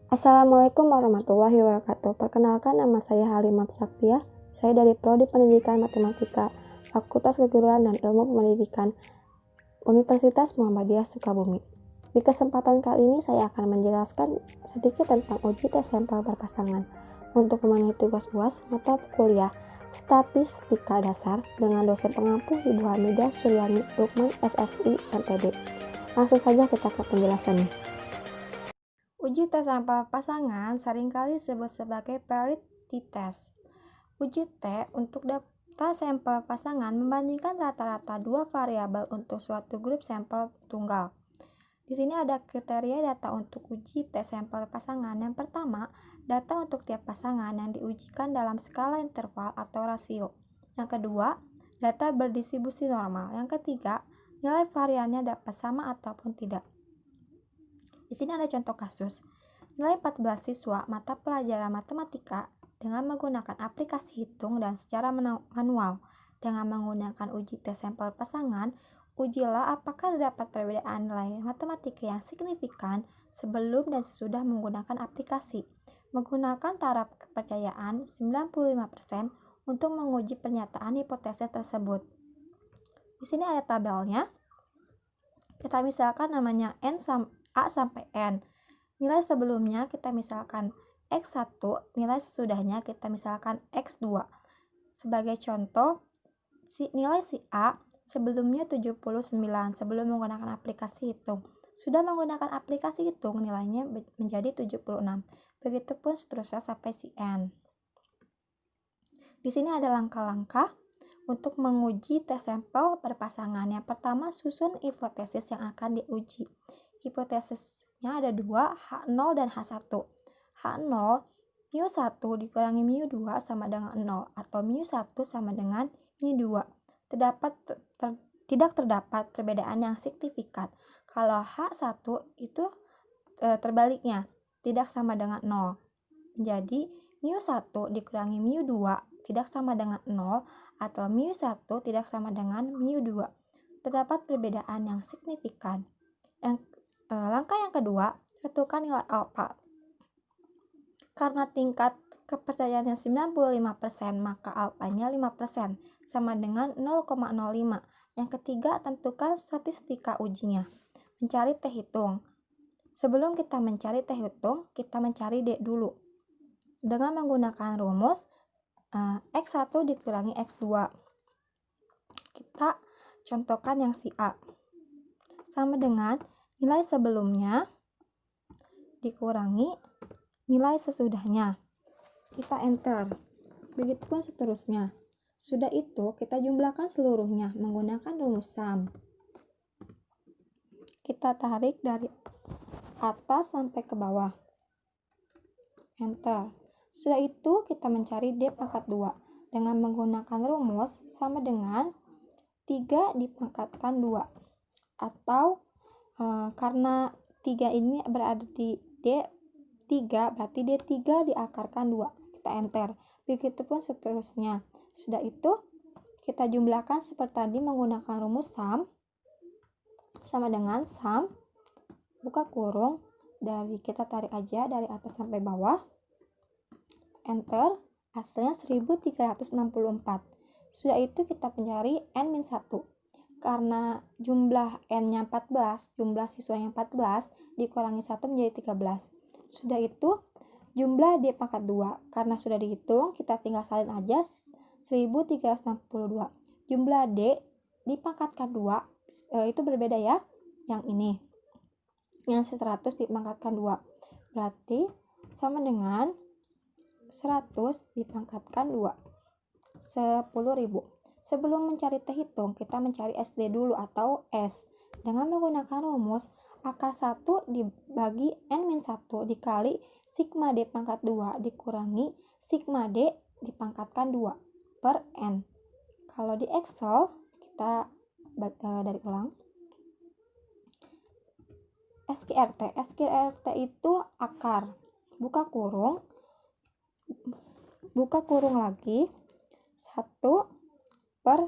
Assalamualaikum warahmatullahi wabarakatuh. Perkenalkan, nama saya Halimat Saktiah. Saya dari Prodi Pendidikan Matematika, Fakultas Keguruan dan Ilmu Pendidikan, Universitas Muhammadiyah Sukabumi. Di kesempatan kali ini saya akan menjelaskan sedikit tentang uji tes sampel berpasangan untuk memenuhi tugas UAS mata kuliah Statistika Dasar dengan dosen pengampu Ibu Hamidah Suryani Lukman SSI MPD. Langsung saja kita ke penjelasannya. Uji tes sampel pasangan seringkali disebut sebagai parity test. Uji T untuk data sampel pasangan membandingkan rata-rata dua variabel untuk suatu grup sampel tunggal. Di sini ada kriteria data untuk uji tes sampel pasangan. Yang pertama, data untuk tiap pasangan yang diujikan dalam skala interval atau rasio. Yang kedua, data berdistribusi normal. Yang ketiga, nilai variannya dapat sama ataupun tidak. Di sini ada contoh kasus. Nilai 14 siswa mata pelajaran matematika dengan menggunakan aplikasi hitung dan secara manual. Dengan menggunakan uji tes sampel pasangan, ujilah apakah terdapat perbedaan nilai matematika yang signifikan sebelum dan sesudah menggunakan aplikasi. Menggunakan taraf kepercayaan 95% untuk menguji pernyataan hipotesis tersebut. Di sini ada tabelnya. Kita misalkan namanya A sampai N. Nilai sebelumnya kita misalkan X1, nilai sesudahnya kita misalkan X2. Sebagai contoh, nilai si A sebelumnya 79 sebelum menggunakan aplikasi hitung. Sudah menggunakan aplikasi hitung, nilainya menjadi 76. Begitupun seterusnya sampai si N. Di sini ada langkah-langkah untuk menguji tes sampel berpasangan. Yang pertama, susun hipotesis yang akan diuji. Hipotesisnya ada dua, H0 dan H1. H0, mu1 dikurangi mu2 sama dengan 0, atau mu1 sama dengan mu2. Tidak terdapat perbedaan yang signifikan. Kalau H1 itu terbaliknya, tidak sama dengan 0. Jadi, mu1 dikurangi mu2 tidak sama dengan 0, atau mu1 tidak sama dengan mu2. Terdapat perbedaan yang signifikan. Langkah yang kedua, tentukan nilai alfa. Karena tingkat kepercayaannya 95%, maka alfanya 5%, sama dengan 0,05. Yang ketiga, tentukan statistika ujinya. Mencari T hitung. Sebelum kita mencari T hitung, kita mencari D dulu. Dengan menggunakan rumus X1 dikurangi X2. Kita contohkan yang si A. Sama dengan nilai sebelumnya dikurangi nilai sesudahnya. Kita enter. Begitupun seterusnya. Sudah itu, kita jumlahkan seluruhnya menggunakan rumus sum. Kita tarik dari atas sampai ke bawah. Enter. Sudah itu, kita mencari D pangkat 2 dengan menggunakan rumus sama dengan 3 dipangkatkan 2. Atau karena 3 ini berada di D3, berarti D3 diakarkan 2. Kita enter. Begitupun seterusnya. Sudah itu, kita jumlahkan seperti tadi menggunakan rumus sum. Sama dengan sum, buka kurung, kita tarik aja dari atas sampai bawah. Enter. Hasilnya 1364. Sudah itu, kita mencari N-1. Karena jumlah N-nya 14, jumlah siswanya 14, dikurangi 1 menjadi 13. Sudah itu, jumlah D pangkat 2. Karena sudah dihitung, kita tinggal salin aja 1362. Jumlah D dipangkatkan 2, itu berbeda ya. Yang ini. Yang 100 dipangkatkan 2. Berarti sama dengan 100 dipangkatkan 2. 10.000. Sebelum mencari T hitung, kita mencari SD dulu atau S. Dengan menggunakan rumus akar 1 dibagi N-1 dikali sigma D pangkat 2 dikurangi sigma D dipangkatkan 2 per N. Kalau di Excel, kita dari ulang. SQRT. SQRT itu akar. Buka kurung lagi. 1 per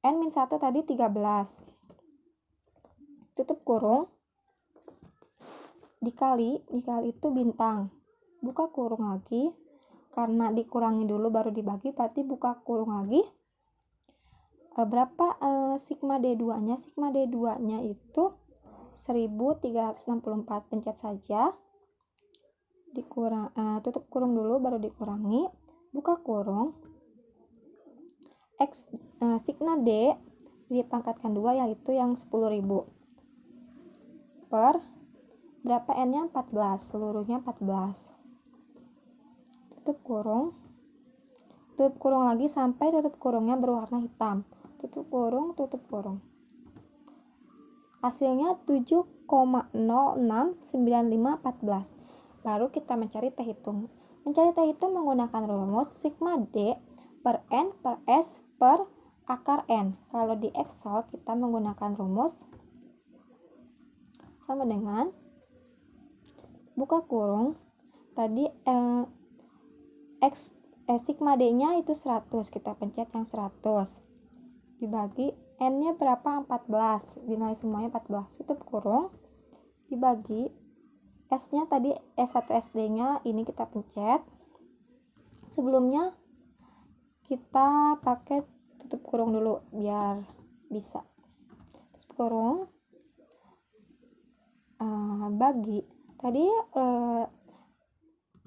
N-1 tadi 13. Tutup kurung. dikali itu bintang, buka kurung lagi, karena dikurangi dulu baru dibagi, berarti buka kurung lagi. Berapa sigma D2 nya? Sigma D2 nya itu 1364, pencet saja, tutup kurung dulu baru dikurangi, buka kurung, X sigma D dipangkatkan 2 yaitu yang 10.000 per berapa N nya? 14, seluruhnya 14, tutup kurung lagi sampai tutup kurungnya berwarna hitam, tutup kurung, hasilnya 7,069514. Baru kita mencari T hitung. Mencari T hitung menggunakan rumus sigma D per N per S per akar N. Kalau di Excel kita menggunakan rumus sama dengan buka kurung, tadi sigma D nya itu 100, kita pencet yang 100, dibagi N nya berapa? 14, dinilai semuanya 14, tutup kurung, dibagi S nya tadi S1 SD nya ini kita pencet, sebelumnya kita pakai tutup kurung dulu biar bisa, tutup kurung, bagi tadi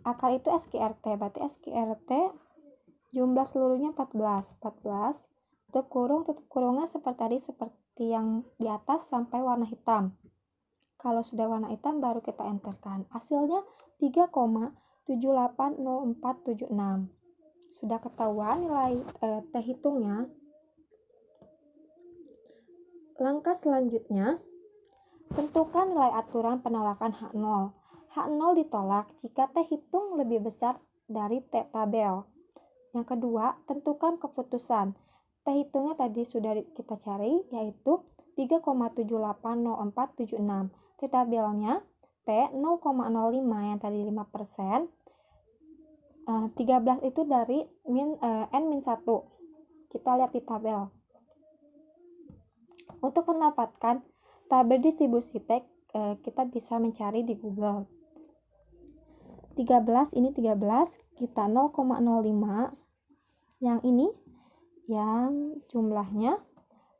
akar itu SQRT, berarti SQRT jumlah seluruhnya 14, tutup kurungnya seperti tadi, seperti yang di atas sampai warna hitam. Kalau sudah warna hitam baru kita enterkan, hasilnya 3,780476. Sudah ketahuan nilai T hitungnya. Langkah selanjutnya, tentukan nilai aturan penolakan H0. H0 ditolak jika T hitung lebih besar dari T tabel. Yang kedua, tentukan keputusan. T hitungnya tadi sudah kita cari, yaitu 3,780476. T tabelnya T 0,05 yang tadi 5%. 13 itu dari N-1. Kita lihat di tabel. Untuk mendapatkan tabel distribusi T, kita bisa mencari di Google. 13 ini 13, kita 0,05. Yang ini yang jumlahnya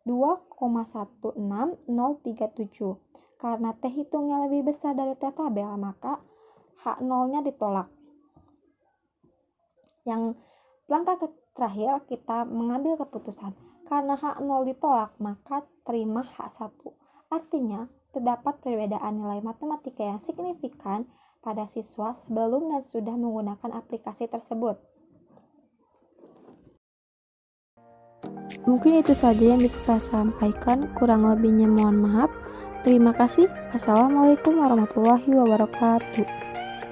2,16037. Karena T hitungnya lebih besar dari T tabel, maka H0-nya ditolak. Yang langkah terakhir kita mengambil keputusan. Karena H0 ditolak, maka terima H1. Artinya, terdapat perbedaan nilai matematika yang signifikan pada siswa sebelum dan sudah menggunakan aplikasi tersebut. Mungkin itu saja yang bisa saya sampaikan, kurang lebihnya mohon maaf. Terima kasih. Wassalamualaikum warahmatullahi wabarakatuh.